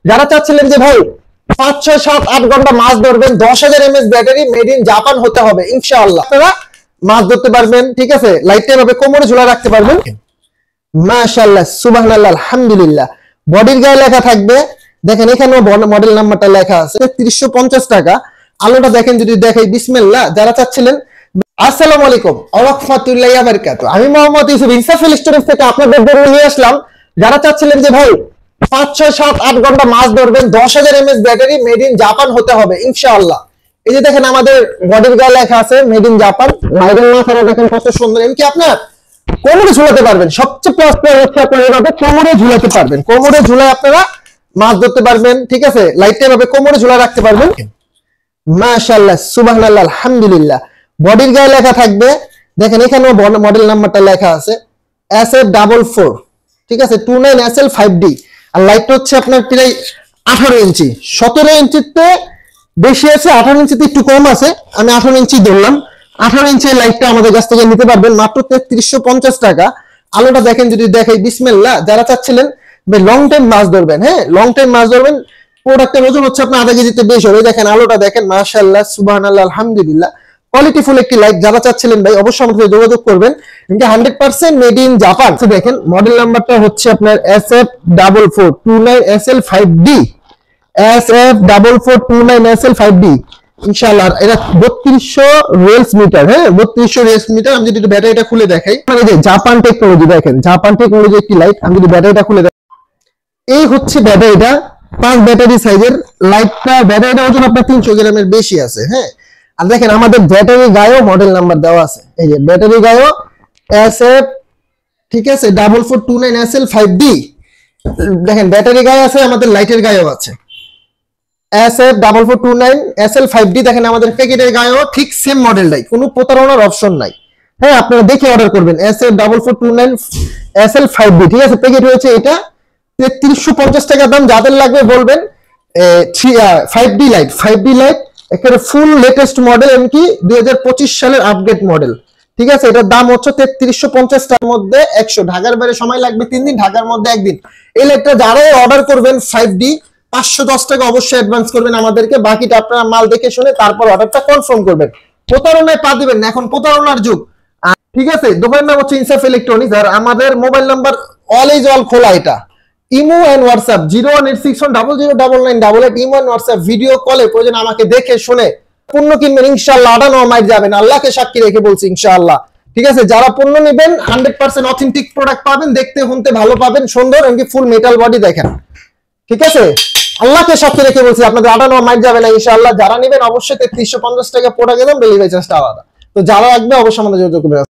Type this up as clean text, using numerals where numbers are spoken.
যারা চাচ্ছিলেন যে ভাই 5 6 7 8 ঘন্টা মাছ ধরবেন, 10,000 mAh battery, made in Japan হতে হবে, ইনশাআল্লাহ আপনারা মাছ ধরতে পারবেন। ঠিক আছে, লাইটটা এভাবে কোমরে ঝুলা রাখতে পারবেন। মাশাআল্লাহ, সুবহানাল্লাহ, আলহামদুলিল্লাহ। বডির গায়ে লেখা থাকবে, দেখেন এখানেও মডেল নাম্বারটা লেখা আছে। 3350 টাকা। আলোটা দেখেন, যদি দেখাই, বিসমিল্লাহ। যারা চাচ্ছিলেন, আসসালামু আলাইকুম ওয়া রাহমাতুল্লাহি ওয়া বারাকাতুহু, আমি মোহাম্মদ ইউসুফ ইনসাফিল স্টোরেজ থেকে আপনাদের জন্য নিয়ে আসলাম। যারা চাচ্ছিলেন যে ভাই 5 6 7 8 ঘন্টা মাছ ধরবেন, 10,000 mAh battery, made in Japan হতে হবে, ইনশাআল্লাহ। এই যে দেখেন আমাদের বডির গায়ে লেখা আছে মেড ইন জাপান। মাইডেন মাথাটা দেখেন কত সুন্দর। এমনকি আপনার কোমরে ঝুলাতে পারবেন। সবচেয়ে প্লাস পয়েন্ট হচ্ছে আপনারা এভাবে কোমরে ঝুলাতে পারবেন। কোমরে ঝুলায় আপনারা মাছ ধরতে পারবেন। ঠিক আছে, লাইটটা এভাবে কোমরে ঝুলা রাখতে পারবেন। মাশাআল্লাহ, সুবহানাল্লাহ, আলহামদুলিল্লাহ। বডির গায়ে লেখা থাকবে, দেখেন এখানেও মডেল নাম্বারটা লেখা আছে, SF44। ঠিক আছে, 29SL5D। আর লাইটটা হচ্ছে আপনার প্রায় 18 ইঞ্চি। 17 ইঞ্চিতে বেশি আছে, 18 ইঞ্চিতে একটু কম আছে। আমি 18 ইঞ্চি ধরলাম। 18 ইঞ্চি লাইটটা আমাদের কাছ থেকে নিতে পারবেন মাত্র 3350 টাকা। আলোটা দেখেন, যদি দেখাই, বিসমিল্লাহ। যারা চাচ্ছিলেন লং টাইম মাছ ধরবেন, হ্যাঁ লং টাইম মাছ ধরবেন, প্রোডাক্টের ওজন হচ্ছে আপনার আধা কেজিতে বেশি হবে। দেখেন আলোটা দেখেন, মাশাআল্লাহ, সুবহানাল্লাহ, আলহামদুলিল্লাহ। কোয়ালিটিফুল একটি লাইট। যারা চাচ্ছিলেন ভাই, অবশ্যই আমাদের সাথে যোগাযোগ করবেন। এটা 100% মেড ইন জাপান। দেখেন মডেল নাম্বারটা হচ্ছে আপনার SF4429SL5D। SF4429SL5D, ইনশাআল্লাহ। এটা 3200 রেলস মিটার, হ্যাঁ 3200 রেলস মিটার। আমি যদি ব্যাটারিটা খুলে দেখাই, মানে যে জাপান টেকনোলজি, দেখেন জাপান টেকনোলজি একটি লাইট। আমি যদি ব্যাটারিটা খুলে দেখাই, এই হচ্ছে ব্যাটারিটা। 5 ব্যাটারি সাইজের লাইটটা। ব্যাটারিটা ওজন আপনার 300 গ্রামের বেশি আছে, হ্যাঁ। আর দেখেন আমাদের ব্যাটারি গায়েও মডেল নাম্বার দেওয়া আছে। এই যে ব্যাটারি গায়েও SF, ঠিক আছে, 4429SL5D। দেখেন ব্যাটারি গায়ে আছে, আমাদের লাইটের গায়েও আছে SF4429SL5D। দেখেন আমাদের প্যাকেটের গায়েও ঠিক সেম মডেলটাই, কোনো প্রতারণার অপশন নাই। হ্যাঁ, আপনারা দেখে অর্ডার করবেন। SF4429SL5D, ঠিক আছে। প্যাকেট হয়েছে এটা 3350 টাকা দাম। যাদের লাগবে বলবেন। 5D লাইট, 5D লাইট একেবারে ফুল লেটেস্ট মডেল, এমনকি 2025 সালের আপডেট মডেল। ঠিক আছে, এটার দাম হচ্ছে 3350 টাকার মধ্যে 100। ঢাকার বাইরে সময় লাগবে 3 দিন, ঢাকার মধ্যে 1 দিন। এই লাইটটা যারাই অর্ডার করবেন 5D, 510 টাকা অবশ্যই অ্যাডভান্স করবেন আমাদেরকে। বাকিটা আপনারা মাল দেখে শুনে তারপর অর্ডারটা কনফার্ম করবেন। প্রতারণায় পা দিবেন না, এখন প্রতারণার যুগ। ঠিক আছে, দোকানের নাম হচ্ছে ইনসাফ ইলেকট্রনিক্স। আর আমাদের মোবাইল নাম্বার অলওয়েজ অল খোলা। এটা Imo and WhatsApp 01861009988। Imo and WhatsApp video কলে প্রয়োজন আমাকে দেখে শুনে পণ্য কিনবেন, ইনশাআল্লাহ আডানো মাইট যাবেন, আল্লাহকে সাক্ষী রেখে বলছি, ইনশাআল্লাহ। ঠিক আছে, যারা পণ্য নেবেন 100% অথেন্টিক প্রোডাক্ট পাবেন, দেখতে শুনতে ভালো পাবেন, সুন্দর, এমনকি ফুল মেটাল বডি দেখেন। ঠিক আছে, আল্লাহকে সাক্ষী রেখে বলছি, আপনাদের আডানো মাইট যাবে না, ইনশাআল্লাহ। যারা নেবেন অবশ্যই 3350 টাকা প্রোডাক্ট দাম, ডেলিভারি চার্জটা আলাদা। তো যারা রাখবে অবশ্যই আমাদের যোগাযোগ করবেন।